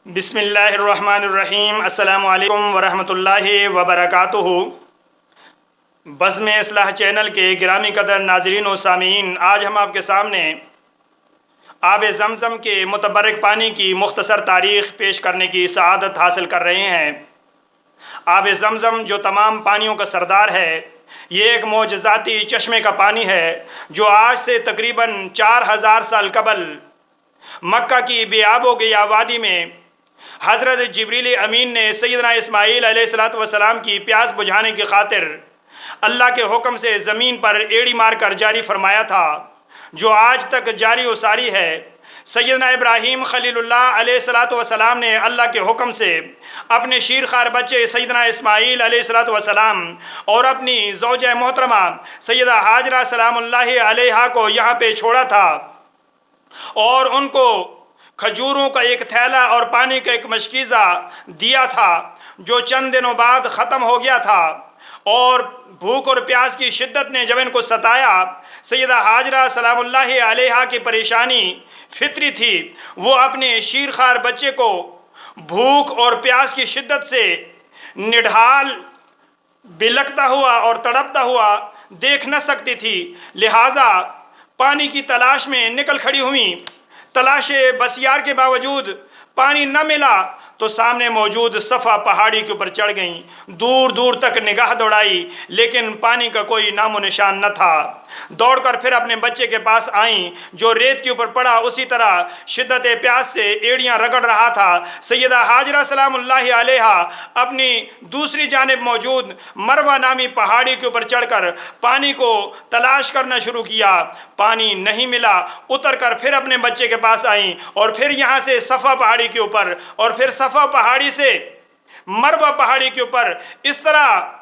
बिस्मिल्लाहिर्रहमानिर्रहीम। अस्सलामु अलैकुम वरहमतुल्लाहि वबरकातुहु। बज़्म इस्लाह चैनल के गिरामी कदर नाज़रीन व सामीन, आज हम आपके सामने आब ज़मज़म के मुतबर्रक पानी की मुख्तसर तारीख़ पेश करने की सआदत हासिल कर रहे हैं। आब ज़मज़म जो तमाम पानियों का सरदार है, ये एक मोजज़ाती चश्मे का पानी है जो आज से तकरीबन 4000 साल कबल मक्का की बेआबो गया वादी में हज़रत जिब्रील अमीन ने सैयदना इस्माईल अलैहिस्सलातु वस्सलाम की प्यास बुझाने की खातिर अल्लाह के हुक्म से ज़मीन पर एड़ी मार कर जारी फरमाया था, जो आज तक जारी व सारी है। सैयदना इब्राहीम खलीलुल्लाह अलैहिस्सलातु वस्सलाम ने अल्लाह के हुक्म से अपने शीरखार बच्चे सैयदना इस्माईल अलैहिस्सलातु वस्सलाम और अपनी ज़ौजा मोहतरमा सैयदा हाजरा सलामुल्लाहि अलैहा को यहाँ पे छोड़ा था और उनको खजूरों का एक थैला और पानी का एक मशकीज़ा दिया था, जो चंद दिनों बाद ख़त्म हो गया था। और भूख और प्यास की शिद्दत ने जब इनको सताया, सैयदा हाजरा सलामुल्लाहि अलैहा की परेशानी फितरी थी। वो अपने शीरखार बच्चे को भूख और प्यास की शिद्दत से निढाल बिलखता हुआ और तड़पता हुआ देख न सकती थी, लिहाजा पानी की तलाश में निकल खड़ी हुई। तलाशे बसियार के बावजूद पानी न मिला तो सामने मौजूद सफ़ा पहाड़ी के ऊपर चढ़ गईं। दूर दूर तक निगाह दौड़ाई, लेकिन पानी का कोई नामो निशान न था। दौड़कर फिर अपने बच्चे के पास आईं, जो रेत के ऊपर पड़ा उसी तरह शिद्दत प्यास से एड़ियां रगड़ रहा था। सैयदा हाजरा सलामुल्लाहि अलैहा अपनी दूसरी जानिब मौजूद मरवा नामी पहाड़ी के ऊपर चढ़कर पानी को तलाश करना शुरू किया। पानी नहीं मिला। उतर कर फिर अपने बच्चे के पास आईं और फिर यहाँ से सफ़ा पहाड़ी के ऊपर और फिर सफ़ा पहाड़ी से मरवा पहाड़ी के ऊपर, इस तरह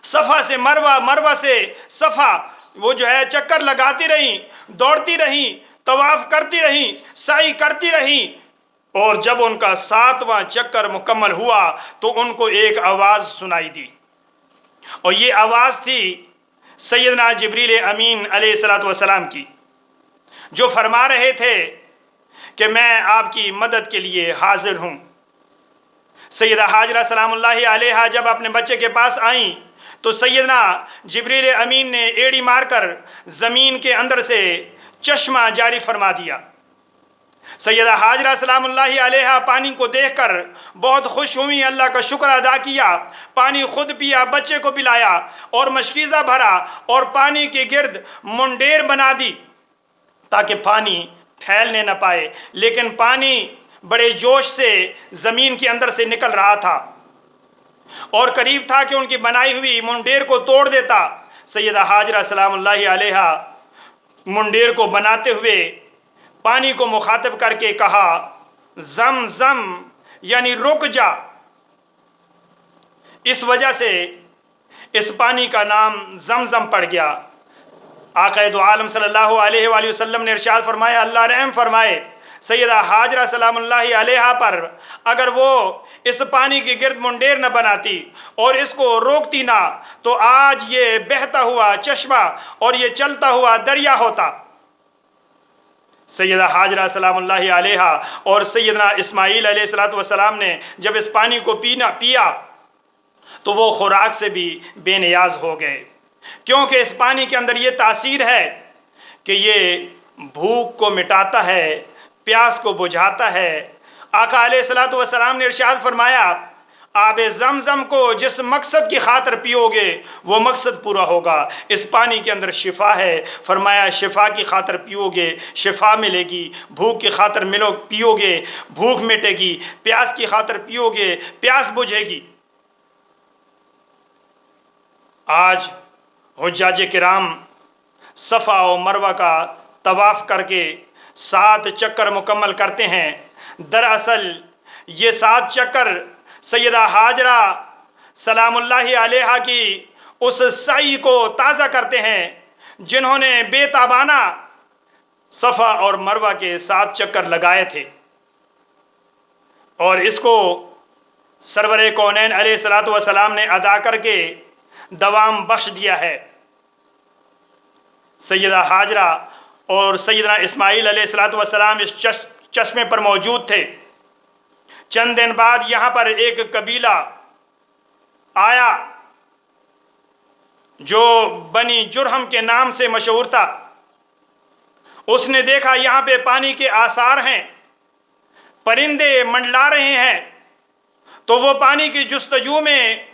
सफ़ा से मरवा, मरवा से सफ़ा, वो जो है चक्कर लगाती रहीं, दौड़ती रहीं, तवाफ़ करती रहीं, साई करती रहीं। और जब उनका 7वां चक्कर मुकम्मल हुआ तो उनको एक आवाज़ सुनाई दी, और ये आवाज़ थी सैयदना जिब्रील अमीन अलैहिस्सलातु वस्सलाम की, जो फरमा रहे थे कि मैं आपकी मदद के लिए हाजिर हूँ। सैयदा हाजरा सलामुल्लाहि अलैहा जब अपने बच्चे के पास आईं तो सैयदना जिब्रील अमीन ने एड़ी मारकर ज़मीन के अंदर से चश्मा जारी फरमा दिया। सैयदा हाजरा सलामुल्लाहि अलैहा पानी को देखकर बहुत खुश हुई, अल्लाह का शुक्र अदा किया। पानी खुद पिया, बच्चे को पिलाया और मशकीज़ा भरा और पानी के गिर्द मुंडेर बना दी ताकि पानी फैलने न पाए। लेकिन पानी बड़े जोश से ज़मीन के अंदर से निकल रहा था और करीब था कि उनकी बनाई हुई मुंडेर को तोड़ देता। सैयदा हाजरा सलामुल्लाहि अलैहा मुंडेर को बनाते हुए पानी को मुखातब करके कहा, ज़म ज़म, यानी रुक जा। इस वजह से इस पानी का नाम ज़मज़म पड़ गया। आक़ा दो आलम सल्लल्लाहु अलैहि वसल्लम ने इरशाद फरमाया, अल्लाह रहम फरमाए सैयदा हाजरा सलामुल्लाहि अलैहा पर, अगर वो इस पानी की गिर्द मुंडेर न बनाती और इसको रोकती ना तो आज ये बहता हुआ चश्मा और ये चलता हुआ दरिया होता। सैयदा हाजरा सलामुल्लाहि अलैहा और सैयदना इस्माईल अलैहिस्सलातु वस्सलाम ने जब इस पानी को पिया तो वो खुराक से भी बेनियाज हो गए, क्योंकि इस पानी के अंदर ये तासीर है कि ये भूख को मिटाता है, प्यास को बुझाता है। आका अलैहिस्सलातु वस्सलाम ने इरशाद फरमाया, आब ज़मज़म को जिस मकसद की खातिर पियोगे वो मकसद पूरा होगा। इस पानी के अंदर शिफा है। फरमाया, शिफा की खातिर पियोगे शिफा मिलेगी, भूख की खातिर पियोगे भूख मिटेगी, प्यास की खातिर पियोगे प्यास बुझेगी। आज हुज्जाज किराम सफ़ा और मरवा का तवाफ़ करके 7 चक्कर मुकम्मल करते हैं। दरअसल ये 7 चक्कर सैयदा हाजरा सलामुल्लाहि अलैहा की उस साई को ताज़ा करते हैं, जिन्होंने बेताबाना सफ़ा और मरवा के 7 चक्कर लगाए थे। और इसको सरवरे कौनैन अलैहिस्सलातु वस्सलाम ने अदा करके दवाम बख्श दिया है। सैयदा हाजरा और सैयदना इस्माईल अलैहिस्सलातु वस्सलाम इस चश्मे पर मौजूद थे। चंद दिन बाद यहाँ पर एक कबीला आया जो बनी जुरहम के नाम से मशहूर था। उसने देखा यहाँ पे पानी के आसार हैं, परिंदे मंडला रहे हैं, तो वो पानी की जुस्तजू में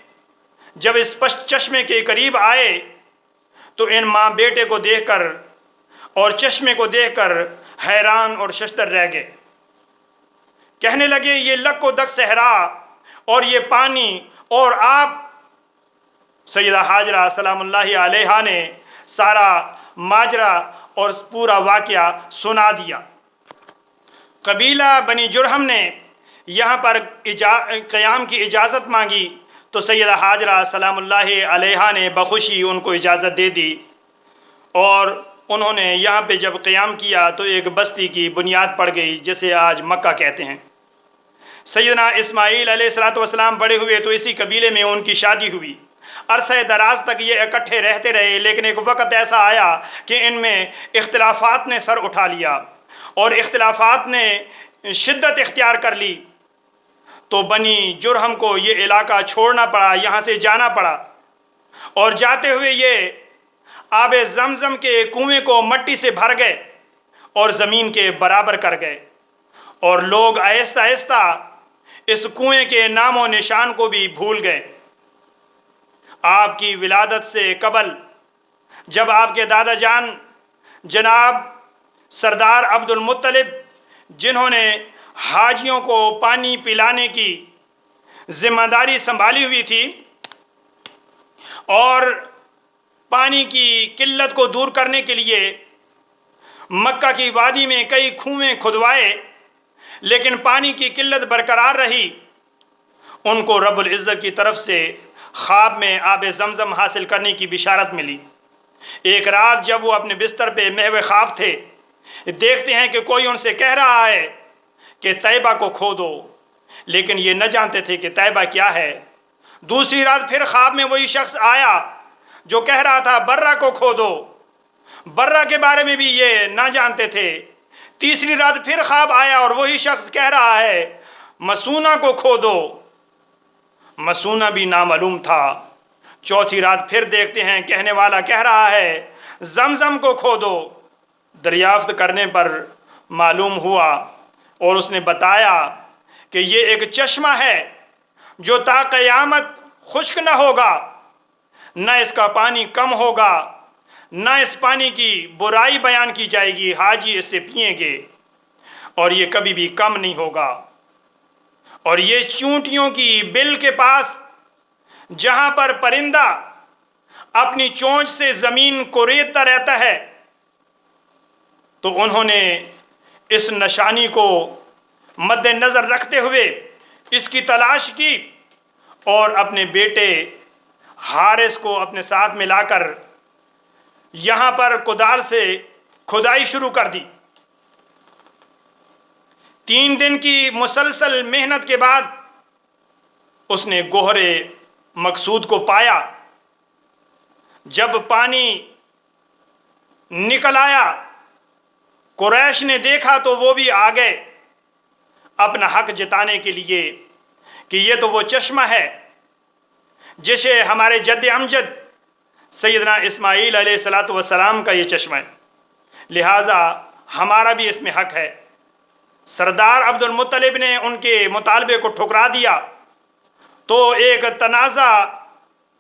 जब इस चश्मे के करीब आए तो इन माँ बेटे को देखकर और चश्मे को देखकर हैरान और शशदर रह गए। कहने लगे, ये लक्को दक सहरा और ये पानी और आप। सैयदा हाजरा सलामुल्लाहि अलैहा ने सारा माजरा और पूरा वाक़या सुना दिया। कबीला बनी जुरहम ने यहाँ पर क़याम की इजाज़त मांगी तो सैयदा हाजरा सलामुल्लाहि अलैहा ने बखुशी उनको इजाज़त दे दी और उन्होंने यहाँ पे जब क़याम किया तो एक बस्ती की बुनियाद पड़ गई जिसे आज मक्का कहते हैं। सैयदना इस्माईल अलैहिस्सलाम बड़े हुए तो इसी कबीले में उनकी शादी हुई। अरसे दराज तक ये इकट्ठे रहते रहे, लेकिन एक वक़्त ऐसा आया कि इनमें इख्तिलाफ़ात ने सर उठा लिया और इख्तिलाफ़ात ने शिद्दत इख्तियार कर ली, तो बनी जुरहम को ये इलाका छोड़ना पड़ा, यहाँ से जाना पड़ा। और जाते हुए ये आब ज़मज़म के कुएँ को मट्टी से भर गए और ज़मीन के बराबर कर गए, और लोग आहिस्ता आहिस्ता इस कुएँ के नामो निशान को भी भूल गए। आपकी विलादत से कबल जब आपके दादा जान जनाब सरदार अब्दुल मुत्तलिब, जिन्होंने हाजियों को पानी पिलाने की ज़िम्मेदारी संभाली हुई थी और पानी की किल्लत को दूर करने के लिए मक्का की वादी में कई कुएं खुदवाए, लेकिन पानी की किल्लत बरकरार रही। उनको रब्बुल इज़्ज़त की तरफ से ख्वाब में आब ज़मज़म हासिल करने की बिशारत मिली। एक रात जब वो अपने बिस्तर पे महव ख्वाब थे, देखते हैं कि कोई उनसे कह रहा है कि तैबा को खोदो, लेकिन ये न जानते थे कि तैबा क्या है। दूसरी रात फिर ख्वाब में वही शख्स आया जो कह रहा था बर्रा को खोदो, बर्रा के बारे में भी ये ना जानते थे। तीसरी रात फिर ख्वाब आया और वही शख्स कह रहा है मसूना को खोदो, मसूना भी नामालूम था। चौथी रात फिर देखते हैं कहने वाला कह रहा है ज़मज़म को खोदो। दरियाफ्त करने पर मालूम हुआ और उसने बताया कि ये एक चश्मा है जो ता क़यामत खुश्क न होगा, न इसका पानी कम होगा, न इस पानी की बुराई बयान की जाएगी। हाजी इससे पिएंगे और ये कभी भी कम नहीं होगा। और ये चूंटियों की बिल के पास जहाँ पर परिंदा अपनी चोंच से ज़मीन को रेतता रहता है, तो उन्होंने इस निशानी को मद्देनज़र रखते हुए इसकी तलाश की और अपने बेटे हारिस को अपने साथ मिलाकर यहाँ पर कुदाल से खुदाई शुरू कर दी। 3 दिन की मुसलसल मेहनत के बाद उसने गोहरे मकसूद को पाया। जब पानी निकल आया, कुरैश ने देखा तो वो भी आ गए अपना हक जताने के लिए कि ये तो वो चश्मा है जिसे हमारे जद्द अमजद सैयदना इस्माईल अलैहिस्सलातु वस्सलाम का ये चश्मा है, लिहाजा हमारा भी इसमें हक है। सरदार अब्दुल मुत्तलिब ने उनके मुतालबे को ठुकरा दिया तो एक तनाज़ा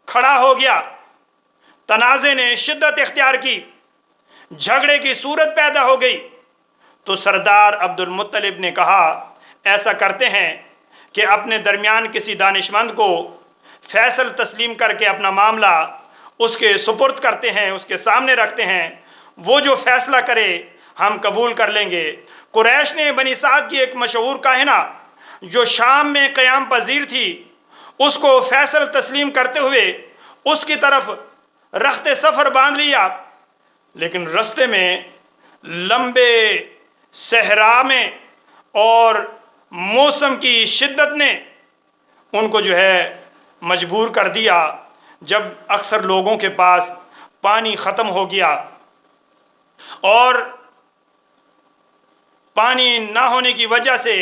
खड़ा हो गया। तनाज़े ने शिद्दत इख्तियार की, झगड़े की सूरत पैदा हो गई। तो सरदार अब्दुल मुत्तलिब ने कहा ऐसा करते हैं कि अपने दरमियान किसी दानिशमंद को फैसल तस्लीम करके अपना मामला उसके सुपुर्द करते हैं, उसके सामने रखते हैं, वो जो फ़ैसला करे हम कबूल कर लेंगे। कुरैश ने बनी साद की एक मशहूर काहिना जो शाम में क़याम पजीर थी, उसको फैसल तस्लीम करते हुए उसकी तरफ रख्ते सफ़र बांध लिया, लेकिन रस्ते में लंबे सहरा में और मौसम की शिद्दत ने उनको जो है मजबूर कर दिया। जब अक्सर लोगों के पास पानी ख़त्म हो गया और पानी ना होने की वजह से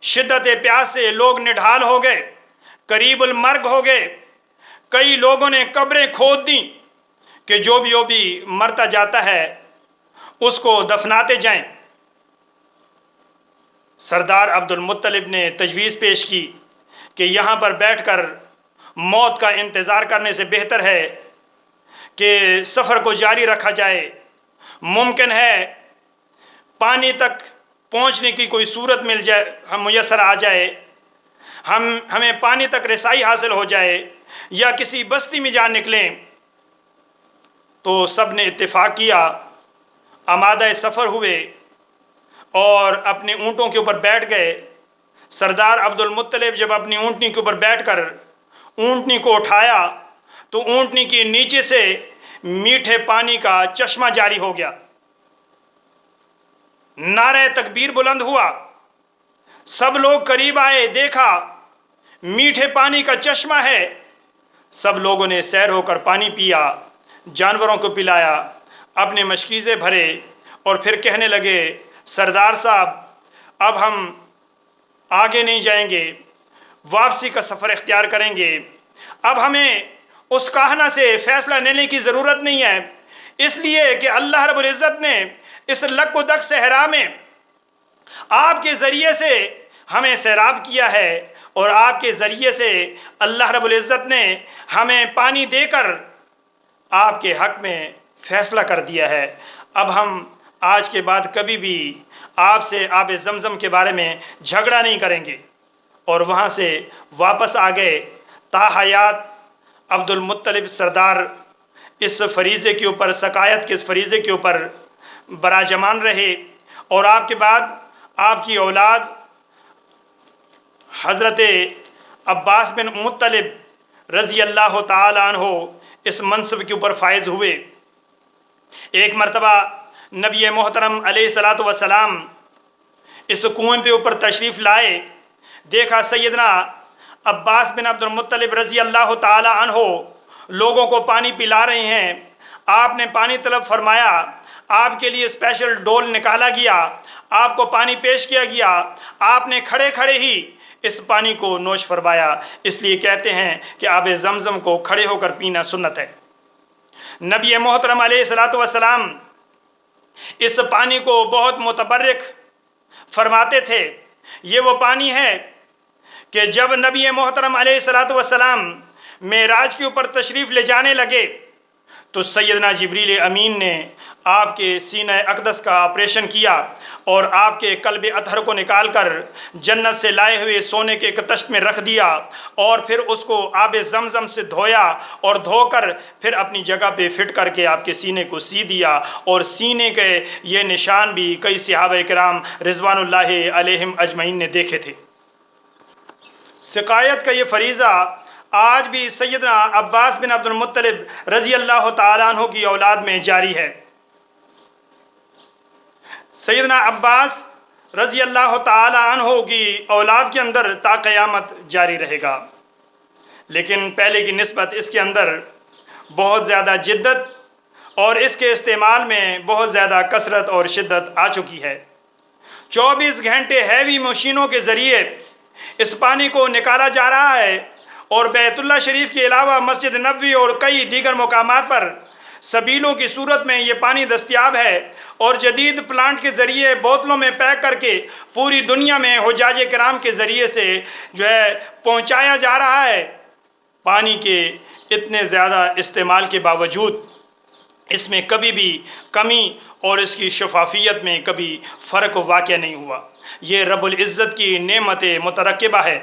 शिद्दत प्यास से लोग निढाल हो गए, करीबुल मर्ग हो गए। कई लोगों ने कब्रें खोद दी कि जो भी मरता जाता है उसको दफनाते जाएं। सरदार अब्दुल मुत्तलिब ने तजवीज़ पेश की कि यहाँ पर बैठकर मौत का इंतज़ार करने से बेहतर है कि सफ़र को जारी रखा जाए। मुमकिन है पानी तक पहुँचने की कोई सूरत मिल जाए, हम मुयस्सर आ जाए, हमें पानी तक रसाई हासिल हो जाए या किसी बस्ती में जा निकलें। तो सब ने इत्तेफाक किया, आमादा सफ़र हुए और अपने ऊँटों के ऊपर बैठ गए। सरदार अब्दुल मुत्तलिब जब अपनी ऊँटनी के ऊपर बैठकर ऊँटनी को उठाया तो ऊँटनी के नीचे से मीठे पानी का चश्मा जारी हो गया। नारे तकबीर बुलंद हुआ, सब लोग करीब आए, देखा मीठे पानी का चश्मा है। सब लोगों ने सैर होकर पानी पिया, जानवरों को पिलाया, अपने मशकीज़े भरे और फिर कहने लगे, सरदार साहब अब हम आगे नहीं जाएंगे, वापसी का सफ़र इख्तियार करेंगे। अब हमें उस कहना से फ़ैसला लेने की ज़रूरत नहीं है, इसलिए कि अल्लाह रब्बुल इज़्ज़त ने इस लक व दक सहरा में आपके ज़रिए से हमें सैराब किया है और आपके ज़रिए से अल्लाह रब्बुल इज़्ज़त ने हमें पानी देकर आपके हक़ में फ़ैसला कर दिया है। अब हम आज के बाद कभी भी आपसे आब ज़मज़म के बारे में झगड़ा नहीं करेंगे। और वहाँ से वापस आ गए। ताहयात अब्दुल मुत्तलिब सरदार इस फरीज़े के ऊपर, सकायत के इस फरीज़े के ऊपर बराजमान रहे और आपके बाद आपकी औलाद हज़रत अब्बास बिन मुत्तलिब रज़ी अल्लाह ताला अन्हो इस मनसब के ऊपर फायज़ हुए। एक मरतबा नबी मोहतरम अलैहिस्सलातु वस्सलाम इस कुएं पे ऊपर तशरीफ़ लाए, देखा सैयदना अब्बास बिन अब्दुल मुत्तलिब रज़ी अल्लाह ताला अन्हो लोगों को पानी पिला रहे हैं। आपने पानी तलब फरमाया, आपके लिए स्पेशल डोल निकाला गया, आपको पानी पेश किया गया, आपने खड़े खड़े ही इस पानी को नोश फरमाया। इसलिए कहते हैं कि आब ज़मज़म को खड़े होकर पीना सुन्नत है। नबी मोहतरम अलैहिस्सलातु वस्सलाम इस पानी को बहुत मुतबर्रिक फरमाते थे। ये वो पानी है कि जब नबी मोहतरम अलैहिस्सलातु वस्सलाम मेराज के ऊपर तशरीफ़ ले जाने लगे तो सैयदना जिब्रील अमीन ने आपके सीने अक़दस का ऑपरेशन किया और आपके कल्ब अतहर को निकाल कर जन्नत से लाए हुए सोने के एक तश्त में रख दिया और फिर उसको आब ज़मज़म से धोया और धोकर फिर अपनी जगह पे फिट करके आपके सीने को सी दिया। और सीने के ये निशान भी कई सहाबा किराम रिज़वानुल्लाहि अलैहिम अजमईन ने देखे थे। सिकायत का ये फरीज़ा आज भी सैयदना अब्बास बिन अब्दुल मुत्तलिब रज़ी अल्लाह ताला अन्हु की औलाद में जारी है। सैयदना अब्बास रज़ी अल्लाह ताला अन्हु की औलाद के अंदर ता क़यामत जारी रहेगा, लेकिन पहले की निस्बत इसके अंदर बहुत ज़्यादा जिद्दत और इसके इस्तेमाल में बहुत ज़्यादा कसरत और शिद्दत आ चुकी है। 24 घंटे हैवी मशीनों के ज़रिए इस पानी को निकाला जा रहा है और बैतुल्लाह शरीफ के अलावा मस्जिद नबवी और कई दीगर मकामात पर सबीलों की सूरत में ये पानी दस्तयाब है और जदीद प्लांट के ज़रिए बोतलों में पैक करके पूरी दुनिया में हुज्जाज किराम के ज़रिए से जो है पहुँचाया जा रहा है। पानी के इतने ज़्यादा इस्तेमाल के बावजूद इसमें कभी भी कमी और इसकी शफाफियत में कभी फ़र्क वाक़या नहीं हुआ। ये रब्बुल इज़्ज़त की नेमत मुतरक्किबा है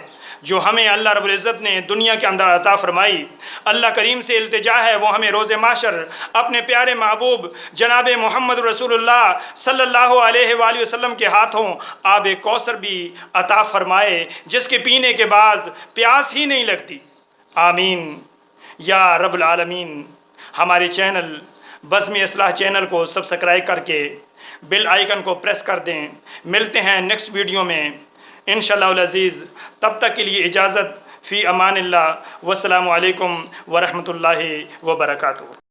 जो हमें अल्लाह रब्बुल इज़्ज़त ने दुनिया के अंदर अता फरमाई। अल्लाह करीम से इल्तिजा है वो हमें रोज़े माशर अपने प्यारे महबूब जनाब मोहम्मद रसूलुल्लाह सल्लल्लाहु अलैहि वसल्लम के हाथों आब कौसर भी अता फरमाए जिसके पीने के बाद प्यास ही नहीं लगती। आमीन या रब्बुल आलमीन। हमारे चैनल बज़्म इस्लाह चैनल को सब्सक्राइब करके बेल आइकन को प्रेस कर दें। मिलते हैं नेक्स्ट वीडियो में इंशाअल्लाह अज़ीज़। तब तक के लिए इजाज़त। फ़ी अमानिल्लाह। वस्सलामु अलैकुम व रहमतुल्लाहि व बरकातुहू।